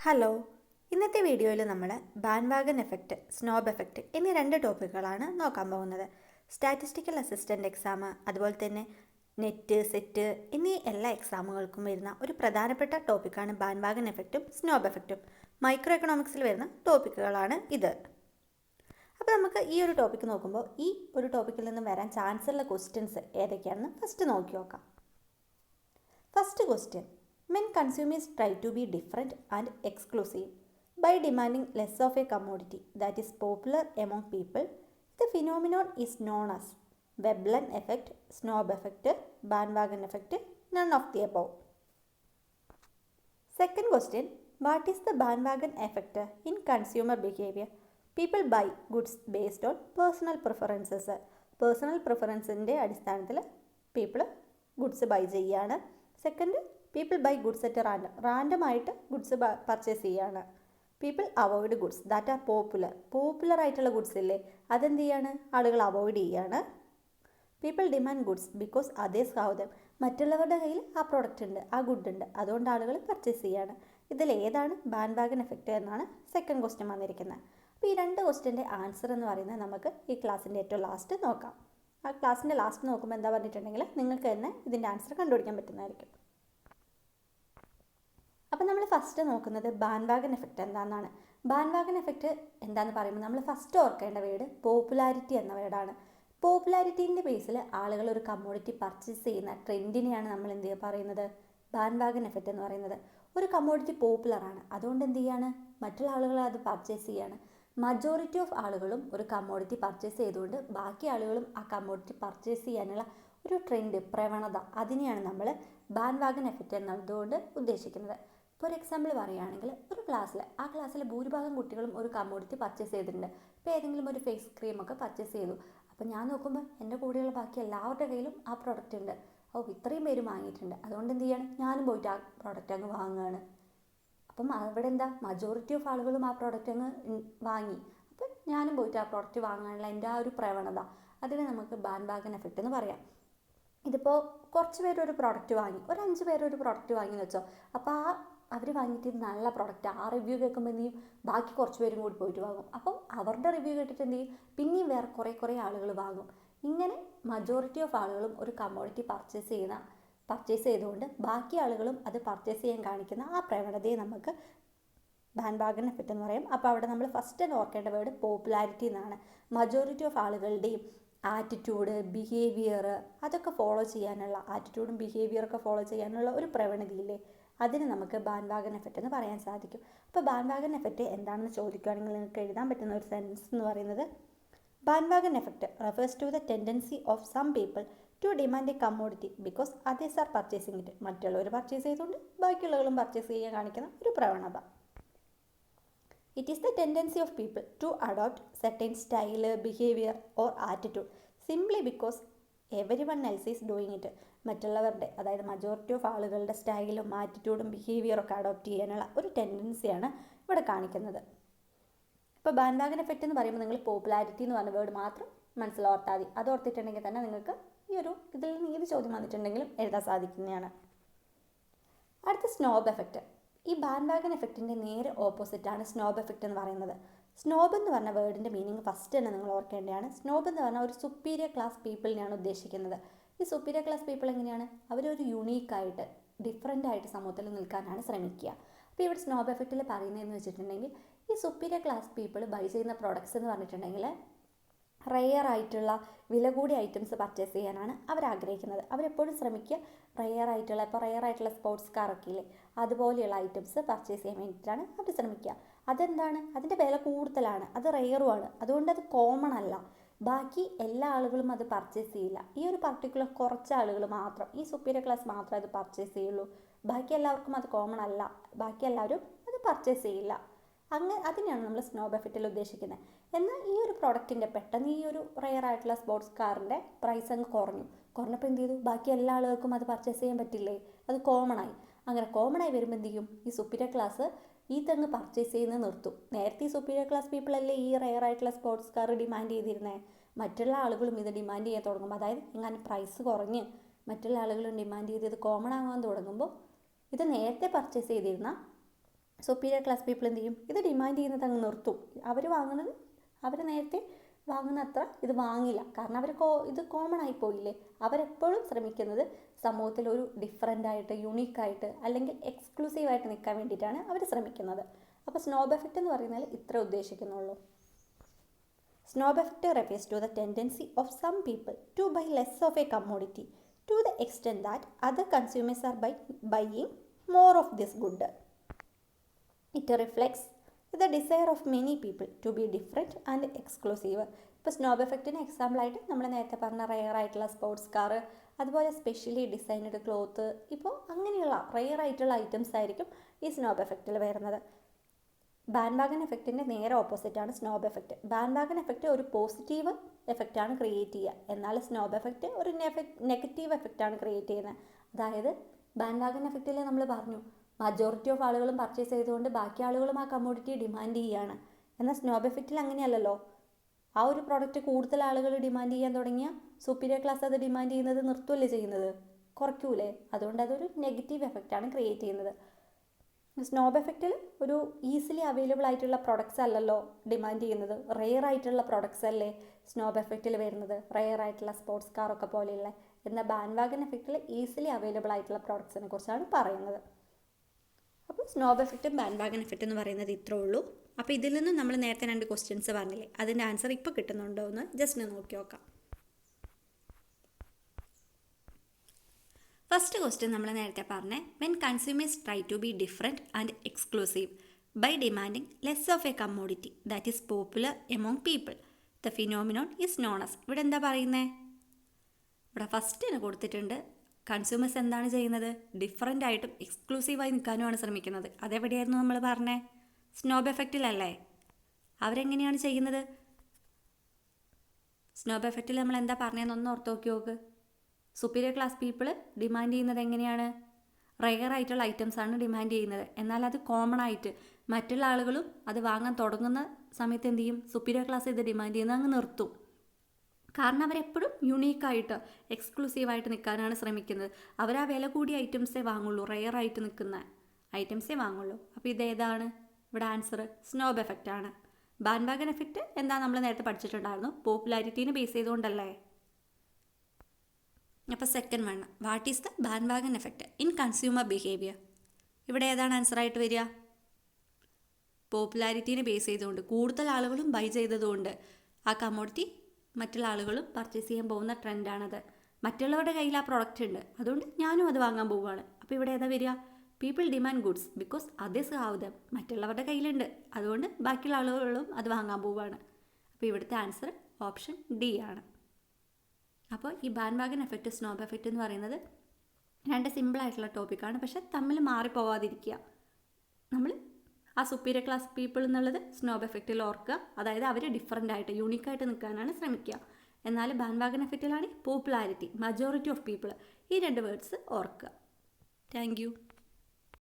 Hello, ഇന്നത്തെ വീഡിയോയിൽ നമ്മൾ ബാൻവാഗൺ എഫക്റ്റ്, സ്നോബ് എഫക്റ്റ് എന്നീ രണ്ട് ടോപ്പിക്കുകളാണ് നോക്കാൻ പോകുന്നത്. സ്റ്റാറ്റിസ്റ്റിക്കൽ അസിസ്റ്റൻ്റ് എക്സാം, അതുപോലെ തന്നെ നെറ്റ്, സെറ്റ് എന്നീ എല്ലാ എക്സാമുകൾക്കും വരുന്ന ഒരു പ്രധാനപ്പെട്ട ടോപ്പിക്കാണ് ബാൻവാഗൺ എഫക്റ്റും സ്നോബ് എഫക്റ്റും. മൈക്രോ എക്കണോമിക്സിൽ വരുന്ന ടോപ്പിക്കുകളാണ് ഇത്. അപ്പോൾ നമുക്ക് ഈ ഒരു ടോപ്പിക്ക് നോക്കുമ്പോൾ ഈ ഒരു ടോപ്പിക്കിൽ നിന്നും വരാൻ ചാൻസ് ഉള്ള ക്വസ്റ്റ്യൻസ് ഏതൊക്കെയാണെന്ന് ഫസ്റ്റ് നോക്കി നോക്കാം. First question: Men consumers try to be different and exclusive by demanding less of a commodity that is popular among people. The phenomenon is known as Veblen effect, Snob effect, bandwagon effect, none of the above. Second question: what is the bandwagon effect in consumer behavior? People buy goods based on personal preferences. Personal preferenceൻ്റെ അടിസ്ഥാനത്തിൽ people goods buy ചെയ്യാണ്. Second, people buy goods at റാൻഡമായിട്ട് goods purchase ചെയ്യുകയാണ്. People avoid goods that are popular ആയിട്ടുള്ള goods ഇല്ലേ, അതെന്ത് ചെയ്യാണ്, ആളുകൾ അവോയ്ഡ് ചെയ്യുകയാണ്. People demand goods because others have them, മറ്റുള്ളവരുടെ കയ്യിൽ ആ പ്രോഡക്റ്റ് ഉണ്ട്, ആ ഗുഡ് ഉണ്ട്, അതുകൊണ്ട് ആളുകൾ പർച്ചേസ് ചെയ്യുകയാണ്. ഇതിൽ ഏതാണ് ബാൻവാഗൺ എഫക്റ്റ് എന്നാണ് സെക്കൻഡ് ക്വസ്റ്റ്യൻ വന്നിരിക്കുന്നത്. അപ്പോൾ ഈ രണ്ട് ക്വസ്റ്റ്യൻ്റെ ആൻസർ എന്ന് പറയുന്നത് നമുക്ക് ഈ ക്ലാസ്സിൻ്റെ ഏറ്റവും ലാസ്റ്റ് നോക്കാം. ആ ക്ലാസ്സിൻ്റെ ലാസ്റ്റ് നോക്കുമ്പോൾ എന്താ പറഞ്ഞിട്ടുണ്ടെങ്കിൽ നിങ്ങൾക്ക് തന്നെ ഇതിൻ്റെ ആൻസർ കണ്ടുപിടിക്കാൻ പറ്റുന്നതായിരിക്കും. അപ്പോൾ നമ്മൾ ഫസ്റ്റ് നോക്കുന്നത് ബാൻവാഗൺ എഫക്റ്റ് എന്താണെന്നാണ്. ബാൻവാഗൺ എഫക്റ്റ് എന്താണെന്ന് പറയുമ്പോൾ നമ്മൾ ഫസ്റ്റ് ഓർക്കേണ്ട വേർഡ് പോപ്പുലാരിറ്റി എന്ന വേർഡാണ്. പോപ്പുലാരിറ്റീൻ്റെ ബേസിൽ ആളുകൾ ഒരു കമ്മോഡിറ്റി പർച്ചേസ് ചെയ്യുന്ന ട്രെൻഡിനെയാണ് നമ്മൾ എന്ത് പറയുന്നത്, ബാൻവാഗൺ എഫക്റ്റ് എന്ന് പറയുന്നത്. ഒരു കമ്മോഡിറ്റി പോപ്പുലറാണ്, അതുകൊണ്ട് എന്ത് ചെയ്യാണ്, മറ്റുള്ള ആളുകൾ അത് പർച്ചേസ് ചെയ്യാണ്. മജോറിറ്റി ഓഫ് ആളുകളും ഒരു കമ്മോഡിറ്റി പർച്ചേസ് ചെയ്തുകൊണ്ട് ബാക്കി ആളുകളും ആ കമ്മോഡിറ്റി പർച്ചേസ് ചെയ്യാനുള്ള ഒരു ട്രെൻഡ്, പ്രവണത, അതിനെയാണ് നമ്മൾ ബാൻവാഗൺ എഫക്റ്റ് എന്നതുകൊണ്ട് ഉദ്ദേശിക്കുന്നത്. ഇപ്പോൾ ഒരു എക്സാമ്പിൾ പറയുകയാണെങ്കിൽ ഒരു ആ ക്ലാസ്സിലെ ഭൂരിഭാഗം കുട്ടികളും ഒരു കമ്മോഡിറ്റി പർച്ചേസ് ചെയ്തിട്ടുണ്ട്. ഇപ്പോൾ ഏതെങ്കിലും ഒരു ഫേസ് ക്രീമൊക്കെ പർച്ചേസ് ചെയ്തു. അപ്പോൾ ഞാൻ നോക്കുമ്പോൾ എൻ്റെ കൂടെയുള്ള ബാക്കി എല്ലാവരുടെ കയ്യിലും ആ പ്രോഡക്റ്റ് ഉണ്ട്. ഇത്രയും പേര് വാങ്ങിയിട്ടുണ്ട്, അതുകൊണ്ട് എന്ത് ചെയ്യണം, ഞാനും പോയിട്ട് ആ പ്രോഡക്റ്റ് അങ്ങ് വാങ്ങുകയാണ്. അപ്പം അവിടെ എന്താ, മജോറിറ്റി ഓഫ് ആളുകളും ആ പ്രോഡക്റ്റ് അങ്ങ് വാങ്ങി, അപ്പം ഞാനും പോയിട്ട് ആ പ്രോഡക്റ്റ് വാങ്ങാനുള്ള എൻ്റെ ആ ഒരു പ്രവണത, അതിനെ നമുക്ക് ബാൻവാഗൺ എഫക്റ്റ് എന്ന് പറയാം. ഇതിപ്പോൾ കുറച്ച് പേര് ഒരു പ്രോഡക്റ്റ് വാങ്ങി, ഒരു 5 പേര് ഒരു പ്രോഡക്റ്റ് വാങ്ങി എന്ന് വെച്ചോ. അപ്പോൾ അവർ വാങ്ങിയിട്ട് ഇത് നല്ല പ്രോഡക്റ്റ്, ആ റിവ്യൂ കേൾക്കുമ്പോൾ എന്ത് ചെയ്യും, ബാക്കി കുറച്ച് പേരും കൂടി പോയിട്ട് വാങ്ങും. അപ്പം അവരുടെ റിവ്യൂ കേട്ടിട്ട് എന്ത് ചെയ്യും, പിന്നെയും വേറെ കുറേ ആളുകൾ വാങ്ങും. ഇങ്ങനെ മജോറിറ്റി ഓഫ് ആളുകളും ഒരു കമ്മോഡിറ്റി പർച്ചേസ് ചെയ്തുകൊണ്ട് ബാക്കി ആളുകളും അത് പർച്ചേസ് ചെയ്യാൻ കാണിക്കുന്ന ആ പ്രവണതയെ നമുക്ക് ബാൻവാഗൺ എഫക്റ്റ് എന്ന് പറയും. അപ്പോൾ അവിടെ നമ്മൾ ഫസ്റ്റ് ഓർക്കേണ്ട വേർഡ് പോപ്പുലാരിറ്റി എന്നാണ്. മജോറിറ്റി ഓഫ് ആളുകളുടെയും ആറ്റിറ്റ്യൂഡ്, ബിഹേവിയർ, അതൊക്കെ ഫോളോ ചെയ്യാനുള്ള, ആറ്റിറ്റ്യൂഡും ബിഹേവിയറൊക്കെ ഫോളോ ചെയ്യാനുള്ള ഒരു പ്രവണതയില്ലേ, അതിന് നമുക്ക് ബാൻവാഗൺ എഫക്റ്റ് എന്ന് പറയാൻ സാധിക്കും. അപ്പോൾ ബാൻവാഗൺ എഫക്റ്റ് എന്താണെന്ന് ചോദിക്കുകയാണെങ്കിൽ നിങ്ങൾക്ക് എഴുതാൻ പറ്റുന്ന ഒരു സെൻറ്റൻസ് എന്ന് പറയുന്നത്, bandwagon effect refers to the tendency of some people to demand a commodity because others are purchasing it. മറ്റുള്ളവർ പർച്ചേസ് ചെയ്തുകൊണ്ട് ബാക്കിയുള്ളവരും പർച്ചേസ് ചെയ്യാൻ കാണിക്കുന്ന ഒരു പ്രവണത. It is the tendency of people to adopt certain style, behaviour or attitude simply because everyone else is doing it. മറ്റുള്ളവരുടെ, അതായത് majority of ആളുകളുടെ സ്റ്റൈലും ആറ്റിറ്റ്യൂഡും ബിഹേവിയറൊക്കെ അഡോപ്റ്റ് ചെയ്യാനുള്ള ഒരു ടെൻഡൻസിയാണ് ഇവിടെ കാണിക്കുന്നത്. ഇപ്പോൾ ബാൻവാഗൺ എഫക്റ്റ് എന്ന് പറയുമ്പോൾ നിങ്ങൾ പോപ്പുലാരിറ്റി എന്ന് പറഞ്ഞ വേർഡ് മാത്രം മനസ്സിലോർത്താൽ മതി. അത് ഓർത്തിട്ടുണ്ടെങ്കിൽ തന്നെ നിങ്ങൾക്ക് ഇതിൽ നിന്ന് ഏത് ചോദ്യം വന്നിട്ടുണ്ടെങ്കിലും എഴുതാൻ സാധിക്കുന്നതാണ്. അടുത്ത സ്നോബ് എഫക്റ്റ്. ഈ ബാൻവാഗൺ എഫക്റ്റിൻ്റെ നേരെ ഓപ്പോസിറ്റാണ് സ്നോബ് എഫക്റ്റ് എന്ന് പറയുന്നത്. സ്നോബ് എന്ന് പറഞ്ഞ വേർഡിൻ്റെ മീനിങ് ഫസ്റ്റ് തന്നെ നിങ്ങൾ ഓർക്കേണ്ടതാണ്. സ്നോബ് എന്ന് പറഞ്ഞാൽ ഒരു സുപ്പീരിയർ ക്ലാസ് പീപ്പിളിനെയാണ് ഉദ്ദേശിക്കുന്നത്. ഈ സുപ്പീരിയർ ക്ലാസ് പീപ്പിൾ എങ്ങനെയാണ്, അവരൊരു യുണീക്കായിട്ട്, ഡിഫറൻ്റ് ആയിട്ട് സമൂഹത്തിൽ നിൽക്കാനാണ് ശ്രമിക്കുക. അപ്പോൾ ഇവിടെ സ്നോബ് എഫക്റ്റിൽ പറയുന്നതെന്ന് വെച്ചിട്ടുണ്ടെങ്കിൽ, ഈ സുപ്പീരിയർ ക്ലാസ് പീപ്പിൾ ബൈ ചെയ്യുന്ന പ്രോഡക്ട്സ് എന്ന് പറഞ്ഞിട്ടുണ്ടെങ്കിൽ റെയർ ആയിട്ടുള്ള, വില കൂടിയ ഐറ്റംസ് പർച്ചേസ് ചെയ്യാനാണ് അവർ ആഗ്രഹിക്കുന്നത്. അവരെപ്പോഴും ശ്രമിക്കുക റെയർ ആയിട്ടുള്ള സ്പോർട്സ് കാറൊക്കെ ഇല്ലേ, അതുപോലെയുള്ള ഐറ്റംസ് പർച്ചേസ് ചെയ്യാൻ വേണ്ടിയിട്ടാണ് അവർ ശ്രമിക്കുക. അതെന്താണ്, അതിൻ്റെ വില കൂടുതലാണ്, അത് റെയറുമാണ്, അതുകൊണ്ട് അത് കോമൺ അല്ല. ബാക്കി എല്ലാ ആളുകളും അത് പർച്ചേസ് ചെയ്യില്ല. ഈ ഒരു പർട്ടിക്കുലർ കുറച്ച് ആളുകൾ മാത്രം, ഈ സുപ്പീരിയർ ക്ലാസ് മാത്രമേ അത് പർച്ചേസ് ചെയ്യുള്ളൂ. ബാക്കി എല്ലാവർക്കും അത് കോമൺ അല്ല, ബാക്കി എല്ലാവരും അത് പർച്ചേസ് ചെയ്യില്ല. അതിനെയാണ് നമ്മൾ സ്നോബ് എഫക്റ്റിൽ ഉദ്ദേശിക്കുന്നത്. എന്നാൽ ഈ ഒരു പ്രോഡക്റ്റിൻ്റെ പെട്ടെന്ന് ഈ ഒരു റെയർ ആയിട്ടുള്ള സ്പോർട്സ് കാറിൻ്റെ പ്രൈസ് അങ്ങ് കുറഞ്ഞപ്പോൾ എന്ത് ചെയ്തു, ബാക്കി എല്ലാ ആളുകൾക്കും അത് പർച്ചേസ് ചെയ്യാൻ പറ്റില്ലേ, അത് കോമണായി. അങ്ങനെ കോമണായി വരുമ്പോൾ എന്ത് ചെയ്യും, ഈ സുപ്പീരിയർ ക്ലാസ് ഇതങ്ങ് പർച്ചേസ് ചെയ്യുന്നത് നിർത്തും. നേരത്തെ ഈ സുപ്പീരിയർ ക്ലാസ് പീപ്പിളല്ലേ ഈ റെയർ ആയിട്ടുള്ള സ്പോർട്സ് കാർ ഡിമാൻഡ് ചെയ്തിരുന്നത്. മറ്റുള്ള ആളുകളും ഇത് ഡിമാൻഡ് ചെയ്യാൻ തുടങ്ങുമ്പോൾ, അതായത് എങ്ങനെ പ്രൈസ് കുറഞ്ഞ് മറ്റുള്ള ആളുകളും ഡിമാൻഡ് ചെയ്ത് ഇത് കോമൺ ആകാൻ തുടങ്ങുമ്പോൾ, ഇത് നേരത്തെ പർച്ചേസ് ചെയ്തിരുന്ന സുപ്പീരിയർ ക്ലാസ് പീപ്പിൾ എന്ത് ചെയ്യും? ഇത് ഡിമാൻഡ് ചെയ്യുന്നത് അങ്ങ് നിർത്തും. അവർ നേരത്തെ വാങ്ങുന്ന അത്ര ഇത് വാങ്ങില്ല. കാരണം ഇത് കോമൺ ആയി പോയില്ലേ. അവരെപ്പോഴും ശ്രമിക്കുന്നത് സമൂഹത്തിൽ ഒരു ഡിഫറൻ്റ് ആയിട്ട്, യുണീക്കായിട്ട് അല്ലെങ്കിൽ എക്സ്ക്ലൂസീവായിട്ട് നിൽക്കാൻ വേണ്ടിയിട്ടാണ് അവർ ശ്രമിക്കുന്നത്. അപ്പോൾ സ്നോബ് എഫക്റ്റ് എന്ന് പറയുന്നത് ഇത്ര ഉദ്ദേശിക്കുന്നുള്ളൂ. Snob effect refers to the tendency of some people to buy less of a commodity to the extent that other consumers are buying more of this good. It reflects the desire of many people to be different and exclusive. ഇപ്പോൾ snob എഫക്റ്റിന് എക്സാമ്പിളായിട്ട് നമ്മൾ നേരത്തെ പറഞ്ഞ rare ആയിട്ടുള്ള sports car, അതുപോലെ specially designed cloth, ഇപ്പോൾ അങ്ങനെയുള്ള rare ആയിട്ടുള്ള items ആയിരിക്കും ഈ സ്നോബ് എഫക്റ്റിൽ വരുന്നത്. ബാൻഡ് വാഗൺ എഫക്റ്റിൻ്റെ നേരെ ഓപ്പോസിറ്റാണ് snob effect. Bandwagon effect ഒരു പോസിറ്റീവ് എഫക്റ്റാണ് ക്രിയേറ്റ് ചെയ്യുക, എന്നാൽ സ്നോബ് എഫക്റ്റ് ഒരു നെഗറ്റീവ് എഫക്റ്റാണ് ക്രിയേറ്റ് ചെയ്യുന്നത്. അതായത് ബാൻഡ് വാഗൺ എഫക്റ്റിൽ നമ്മൾ പറഞ്ഞു മജോറിറ്റി ഓഫ് ആളുകളും പർച്ചേസ് ചെയ്തുകൊണ്ട് ബാക്കി ആളുകളും ആ കമ്മോഡിറ്റി ഡിമാൻഡ് ചെയ്യുകയാണ്. എന്നാൽ സ്നോബ് എഫക്റ്റിൽ അങ്ങനെയല്ലല്ലോ. ആ ഒരു പ്രോഡക്റ്റ് കൂടുതൽ ആളുകൾ ഡിമാൻഡ് ചെയ്യാൻ തുടങ്ങിയാൽ സുപ്പീരിയർ ക്ലാസ് അത് ഡിമാൻഡ് ചെയ്യുന്നത് നിർത്തുകയല്ലേ ചെയ്യുന്നത്, കുറയ്ക്കൂലേ. അതുകൊണ്ട് അതൊരു നെഗറ്റീവ് എഫക്റ്റാണ് ക്രിയേറ്റ് ചെയ്യുന്നത്. സ്നോബ് എഫക്റ്റിൽ ഒരു ഈസിലി അവൈലബിൾ ആയിട്ടുള്ള പ്രൊഡക്ട്സ് അല്ലല്ലോ ഡിമാൻഡ് ചെയ്യുന്നത്, റെയർ ആയിട്ടുള്ള പ്രൊഡക്ട്സ് അല്ലേ സ്നോബ് എഫക്റ്റിൽ വരുന്നത്, റെയർ ആയിട്ടുള്ള സ്പോർട്സ് കാറൊക്കെ പോലെയുള്ള. എന്നാൽ ബാൻഡ് വാഗൺ എഫക്റ്റിൽ ഈസിലി അവൈലബിൾ ആയിട്ടുള്ള പ്രോഡക്ട്സിനെ കുറിച്ചാണ് പറയുന്നത്. അപ്പോൾ സ്നോബ് എഫക്റ്റും ബാൻഡ് വാഗൺ എഫക്റ്റ് എന്ന് പറയുന്നത് ഇത്രേ ഉള്ളൂ. അപ്പോൾ ഇതിൽ നിന്ന് നമ്മൾ നേരത്തെ 2 ക്വസ്റ്റ്യൻസ് പറഞ്ഞില്ലേ, അതിൻ്റെ ആൻസർ ഇപ്പോൾ കിട്ടുന്നുണ്ടോ എന്ന് ജസ്റ്റ് നോക്കി നോക്കാം. ഫസ്റ്റ് ക്വസ്റ്റ്യൻ നമ്മൾ നേരത്തെ പറഞ്ഞ when consumers try to be different and exclusive by demanding less of a commodity that is popular among people the phenomenon is known as. ഇവിടെ എന്താ പറയുന്നത്? ഇവിടെ ഫസ്റ്റിന് കൊടുത്തിട്ടുണ്ട് കൺസ്യൂമേഴ്സ് എന്താണ് ചെയ്യുന്നത്? ഡിഫറൻ്റ് ആയിട്ടും എക്സ്ക്ലൂസീവായി നിൽക്കാനുമാണ് ശ്രമിക്കുന്നത്. അതെവിടെയായിരുന്നു നമ്മൾ പറഞ്ഞേ? സ്നോബ് എഫക്റ്റിലല്ലേ. അവരെങ്ങനെയാണ് ചെയ്യുന്നത്? സ്നോബ് എഫക്റ്റിൽ നമ്മൾ എന്താ പറഞ്ഞതെന്നൊന്ന് ഓർത്ത് നോക്കി നോക്ക്. സുപ്പീരിയർ ക്ലാസ് പീപ്പിൾ ഡിമാൻഡ് ചെയ്യുന്നത് എങ്ങനെയാണ്? റെയർ ആയിട്ടുള്ള ഐറ്റംസാണ് ഡിമാൻഡ് ചെയ്യുന്നത്. എന്നാൽ അത് കോമൺ ആയിട്ട് മറ്റുള്ള ആളുകളും അത് വാങ്ങാൻ തുടങ്ങുന്ന സമയത്ത് എന്ത് ചെയ്യും? സുപ്പീരിയർ ക്ലാസ് ഇത് ഡിമാൻഡ് ചെയ്യുന്നത് അങ്ങ് നിർത്തും. കാരണം അവരെപ്പോഴും യുണീക്കായിട്ട് എക്സ്ക്ലൂസീവായിട്ട് നിൽക്കാനാണ് ശ്രമിക്കുന്നത്. അവർ ആ വില കൂടിയ ഐറ്റംസേ വാങ്ങുള്ളൂ, റെയർ ആയിട്ട് നിൽക്കുന്ന ഐറ്റംസേ വാങ്ങുള്ളൂ. അപ്പോൾ ഇതേതാണ്? ഇവിടെ ആൻസർ സ്നോബ് എഫക്റ്റ് ആണ്. ബാൻഡ് വാഗൺ എഫക്റ്റ് എന്താ നമ്മൾ നേരത്തെ പഠിച്ചിട്ടുണ്ടായിരുന്നു, പോപ്പുലാരിറ്റീനെ ബേസ് ചെയ്തുകൊണ്ടല്ലേ. അപ്പോൾ second one, what is the band wagon effect in consumer behaviour? ഇവിടെ ഏതാണ് ആൻസർ ആയിട്ട് വരിക? പോപ്പുലാരിറ്റീനെ ബേസ് ചെയ്തുകൊണ്ട്, കൂടുതൽ ആളുകളും ബൈ ചെയ്തതുകൊണ്ട് ആ കമ്മോഡിറ്റി മറ്റുള്ള ആളുകളും പർച്ചേസ് ചെയ്യാൻ പോകുന്ന ട്രെൻഡാണത്. മറ്റുള്ളവരുടെ കയ്യിൽ ആ പ്രോഡക്റ്റ് ഉണ്ട്, അതുകൊണ്ട് ഞാനും അത് വാങ്ങാൻ പോവുകയാണ്. അപ്പോൾ ഇവിടെ ഏതാ വരിക? People demand goods because others have them. മറ്റുള്ളവരുടെ കയ്യിലുണ്ട്, അതുകൊണ്ട് ബാക്കിയുള്ള ആളുകളും അത് വാങ്ങാൻ പോവുകയാണ്. അപ്പോൾ ഇവിടുത്തെ ആൻസർ ഓപ്ഷൻ ഡി ആണ്. അപ്പോൾ ഈ band wagon effect, snob effect എന്ന് പറയുന്നത് 2 സിമ്പിളായിട്ടുള്ള ടോപ്പിക്കാണ്. പക്ഷേ തമ്മിൽ മാറിപ്പോവാതിരിക്കുക. നമ്മൾ ആ സുപ്പീരിയർ ക്ലാസ് പീപ്പിൾ എന്നുള്ളത് സ്നോബ് എഫക്റ്റിൽ ഓർക്കുക, അതായത് അവർ ഡിഫറൻ്റ് ആയിട്ട് യൂണിക്കായിട്ട് നിൽക്കാനാണ് ശ്രമിക്കുക. എന്നാൽ ബാൻഡ് വാഗൺ എഫക്റ്റിലാണ് പോപ്പുലാരിറ്റി, മജോറിറ്റി ഓഫ് പീപ്പിൾ. ഈ 2 വേർഡ്സ് ഓർക്കുക. Thank U.